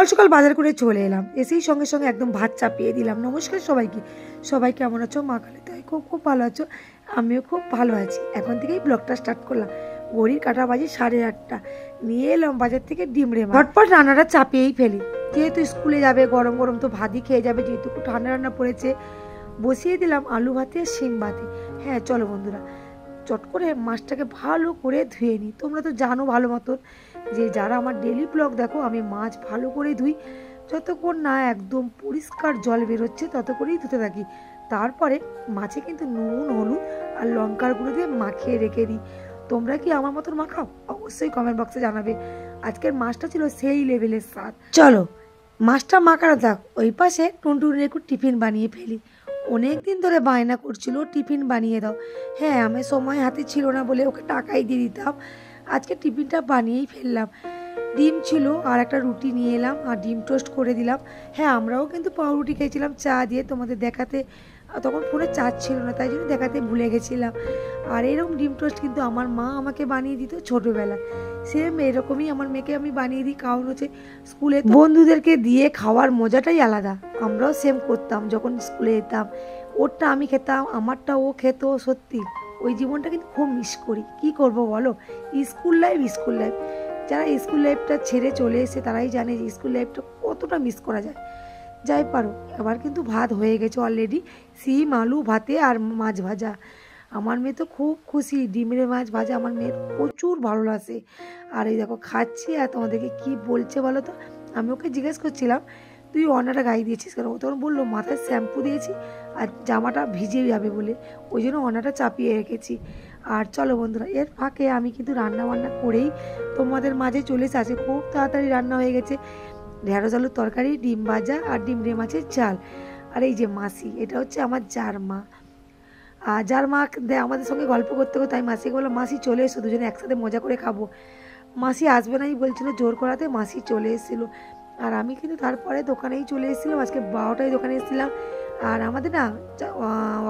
সকাল সকাল বাজার করে চলে এলাম, এসেই সঙ্গে সঙ্গে একদম ভাত চাপিয়ে দিলাম। নমস্কার সবাইকে, সবাই কেমন আছো? মা কালী তাই খুব খুব ভালো আছো, আমিও খুব ভালো আছি। এখন থেকেই ব্লগটা স্টার্ট করলাম। ঘড়ির কাটা বাজে 8:30। নিয়ে এলাম বাজার থেকে ডিম রে মাছ। ঝটপট রান্নাটা চাপিয়েই ফেলি, যেহেতু স্কুলে যাবে, গরম গরম তো ভাতই খেয়ে যাবে, যেহেতু ঠান্ডা রান্না পড়েছে। বসিয়ে দিলাম আলু ভাতে শিম ভাতে। হ্যাঁ চলো বন্ধুরা, চট করে মাছটাকে ভালো করে ধুয়ে নিই। তোমরা তো জানো ভালো মতন যে যারা আমার ডেলি ব্লগ দেখো, আমি মাছ ভালো করে ধুই, যতক্ষণ না একদম পরিষ্কার জল বেরোচ্ছে তত করেই ধুতে থাকি। তারপরে মাছে কিন্তু নুন, হলুদ আর লঙ্কার গুঁড়ো দিয়ে মাখিয়ে রেখে দিই। তোমরা কি আমার মতন মাখাও? অবশ্যই কমেন্ট বক্সে জানাবে। আজকের মাছটা ছিল সেই লেভেলের স্বাদ। চলো মাছটা মাখানো থাক, ওই পাশে টুনটুনির একটু টিফিন বানিয়ে ফেলি। অনেক দিন ধরে বায়না করছিল টিফিন বানিয়ে দাও। হ্যাঁ, আমি সময় হাতে ছিল না বলে ওকে টাকাই দিয়ে দিতাম। আজকে টিফিনটা বানিয়েই ফেললাম। ডিম ছিল আর একটা রুটি নিয়ে এলাম আর ডিম টোস্ট করে দিলাম। হ্যাঁ, আমরাও কিন্তু পাউরুটি খেয়েছিলাম চা দিয়ে, তোমাদের দেখাতে তখন ফোনে চার্জ ছিল না, তাই জন্য দেখাতে ভুলে গেছিলাম। আর এরকম ডিম টোস্ট কিন্তু আমার মা আমাকে বানিয়ে দিত ছোটোবেলায়। সেম এরকমই আমার মেয়েকে আমি বানিয়ে দিই, কারণ হচ্ছে স্কুলে বন্ধুদেরকে দিয়ে খাওয়ার মজাটাই আলাদা। আমরাও সেম করতাম যখন স্কুলে যেতাম। ওরটা আমি খেতাম, আমারটা ও খেত। সত্যি ওই জীবনটা কিন্তু খুব মিস করি। কি করব বলো, স্কুল লাইফ। যারা স্কুল লাইফটা ছেড়ে চলে এসে তারাই জানে যে স্কুল লাইফটা কতটা মিস করা যায়। যাই পারো, এবার কিন্তু ভাত হয়ে গেছে অলরেডি, শিম আলু ভাতে আর মাছ ভাজা। আমার মেয়ে তো খুব খুশি, ডিমের মাছ ভাজা আমার মেয়ের প্রচুর ভালো লাগে। আর এই দেখো খাচ্ছি, আর তোমাদেরকে কি বলছে বলো তো। আমি ওকে জিজ্ঞেস করছিলাম তুই অন্যটা গায়ে দিয়েছিস কেন? ও তখন বললো মাথায় শ্যাম্পু দিয়েছি আর জামাটা ভিজে যাবে বলে, ওই জন্য অন্যটা চাপিয়ে রেখেছি। আর চলো বন্ধুরা, এর ফাঁকে আমি কিন্তু রান্না বান্না করেই তোমাদের মাঝে চলে এসেছি। খুব তাড়াতাড়ি রান্না হয়ে গেছে। ঢেঁড়স আলুর তরকারি, ডিম ভাজা আর ডিম রে মাছের ঝাল। আর এই যে মাসি, এটা হচ্ছে আমার জার মা। আর যার মা আমাদের সঙ্গে গল্প করতে করতে আমি মাসিকে বললাম মাসি চলে এসো, দুজনে একসাথে মজা করে খাবো। মাসি আসবে নাই বলছিল, জোর করাতে মাসি চলে এসেছিলো। আর আমি কিন্তু তারপরে দোকানেই চলে এসেছিলাম, আজকে 12টায় দোকানে এসেছিলাম। আর আমাদের না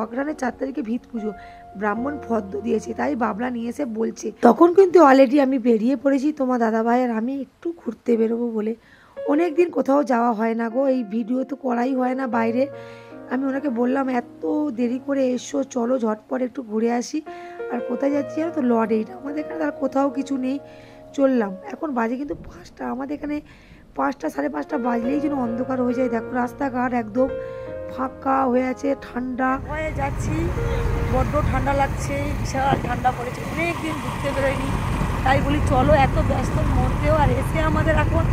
অগ্রহায়ণের 4 তারিখে ভিত পুজো, ব্রাহ্মণ ফদ্দ দিয়েছে, তাই বাবলা নিয়ে এসে বলছে। তখন কিন্তু অলরেডি আমি বেরিয়ে পড়েছি, তোমার দাদাভাই আর আমি একটু ঘুরতে বেরোবো বলে। অনেক দিন কোথাও যাওয়া হয় না গো, এই ভিডিও তো করাই হয় না বাইরে। আমি ওনাকে বললাম এত দেরি করে এসো, চলো ঝটপট একটু ঘুরে আসি। আর কোথায় যাচ্ছি জানো তো? Lord eight. আমাদের এখানে তার কোথাও কিছু নেই, চললাম। এখন বাজে কিন্তু 5টা, আমাদের এখানে 5টা 5:30 বাজলেই যেন অন্ধকার হয়ে যায়। দেখো রাস্তাঘাট একদম ফাঁকা হয়ে আছে, ঠান্ডা হয়ে যাচ্ছি, বড্ড ঠান্ডা লাগছে, বিশাল ঠান্ডা পড়েছে। অনেক দিন ঘুরতে বেরোয়নি, তাই বলি চলো এত ব্যস্তর মধ্যেও। আর এসে আমাদের এখন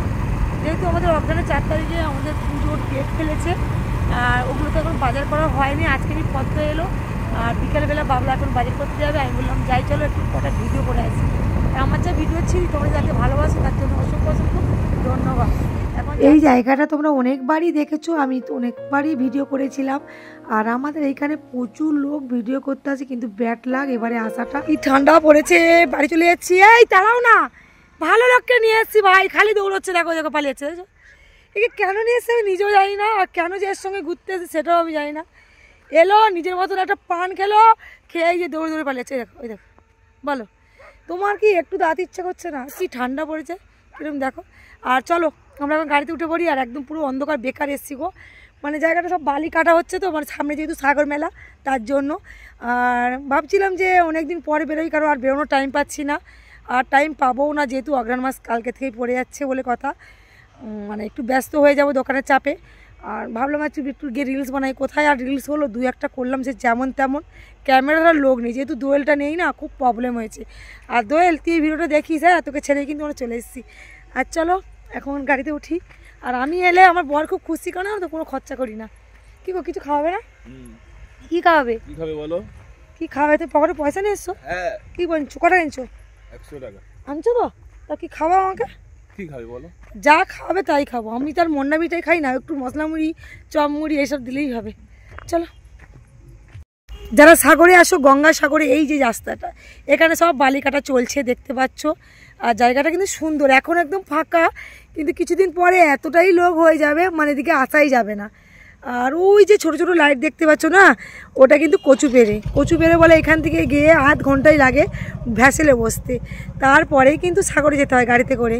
যেহেতু আমাদের অগ্রহায়ণের 4 তারিখে আমাদের পুজোর ডেট ফেলেছে, আর ওগুলো তো এখন বাজার করা হয়নি। আজকেরই পদ্ম এলো, আর বিকেলবেলা বাবলা এখন বাজার করতে যাবে। আমি বললাম যাই চলো একটু কটা ভিডিও করে আসি। আমার যা ভিডিও ছিল তোমরা যাকে ভালোবাসো তার জন্য অসংখ্য ধন্যবাদ। এই জায়গাটা তোমরা অনেকবারই দেখেছো, আমি তো অনেকবারই ভিডিও করেছিলাম। আর আমাদের এইখানে প্রচুর লোক ভিডিও করতে আসে, কিন্তু ব্যাড লাগ এবারে আসাটা। এই ঠান্ডা পড়েছে, বাড়ি চলে যাচ্ছি। এই তারাও না, ভালো লোককে নিয়ে এসছি ভাই, খালি দৌড়চ্ছে। দেখো দেখো পালিয়েছে, একে কেন নিয়ে এসছে আমি নিজেও জানি না, আর কেন যে এর সঙ্গে ঘুরতে এসে সেটাও আমি জানি না। এলো নিজের মতন একটা পান খেলো, খেয়ে যে দৌড়ে দৌড়ে পালিয়েছে। দেখো ওই দেখো, বলো তোমার কি একটু দাঁত ইচ্ছা করছে না? কি ঠান্ডা পড়েছে কিরকম দেখো। আর চলো আমরা এখন গাড়িতে উঠে পড়ি। আর একদম পুরো অন্ধকার, বেকার এসছি গো। মানে জায়গাটা সব বালি কাটা হচ্ছে তো, মানে সামনে যেহেতু সাগর মেলা তার জন্য। আর ভাবছিলাম যে অনেক দিন পরে বেরোই, কারণ আর বেরোনোর টাইম পাচ্ছি না, আর টাইম পাবোও না, যেহেতু অগ্রহায়ণ মাস কালকে থেকেই পড়ে যাচ্ছে বলে কথা। মানে একটু ব্যস্ত হয়ে যাব দোকানের চাপে। আর ভাবলাম একটু গিয়ে রিলস বানাই। কোথায় আর রিলস হলো, 2-1টা করলাম, সে যেমন তেমন। ক্যামেরার লোক নেই, যেহেতু দোয়েলটা নেই না, খুব প্রবলেম হয়েছে। আর দোয়েল তুই ভিডিওটা দেখিস, হ্যাঁ তোকে ছেড়েই কিন্তু আমরা চলে এসেছি। আর চলো এখন গাড়িতে উঠি। আর আমি এলে আমার বর খুব খুশি, কারণ তো কোনো খরচা করি না। কি গো, কিছু খাওয়াবে না? কি খাওয়াবে? কি খাবে বলো? কি খাওয়াবে? তো পকেটে পয়সা নিয়ে এসছো? হ্যাঁ। কি বলছো, কটা কিনছো? 100 টাকা আনছো তো? তা কি খাওয়াও আমাকে? কি খাবে বলো? যা খাবে তাই খাবো। আমি তার মন্ডা মিঠাই খাই না, একটু মশলা মুড়ি, চপ মুড়ি এসব দিলেই হবে। চলো, যারা সাগরে আসো, গঙ্গা সাগরে এই যে রাস্তাটা, এখানে সব বালি কাটা চলছে দেখতে পাচ্ছ। আর জায়গাটা কিন্তু সুন্দর, এখন একদম ফাঁকা, কিন্তু কিছুদিন পরে এতটাই লোক হয়ে যাবে, মানে এদিকে আসাই যাবে না। আর ওই যে ছোট ছোট লাইট দেখতে পাচ্ছ না, ওটা কিন্তু কচুপেড়ে বলে। এখান থেকে গিয়ে 8 ঘন্টাই লাগে ভ্যাসেলে বসতে, তারপরেই কিন্তু সাগরে যেতে হয় গাড়িতে করে।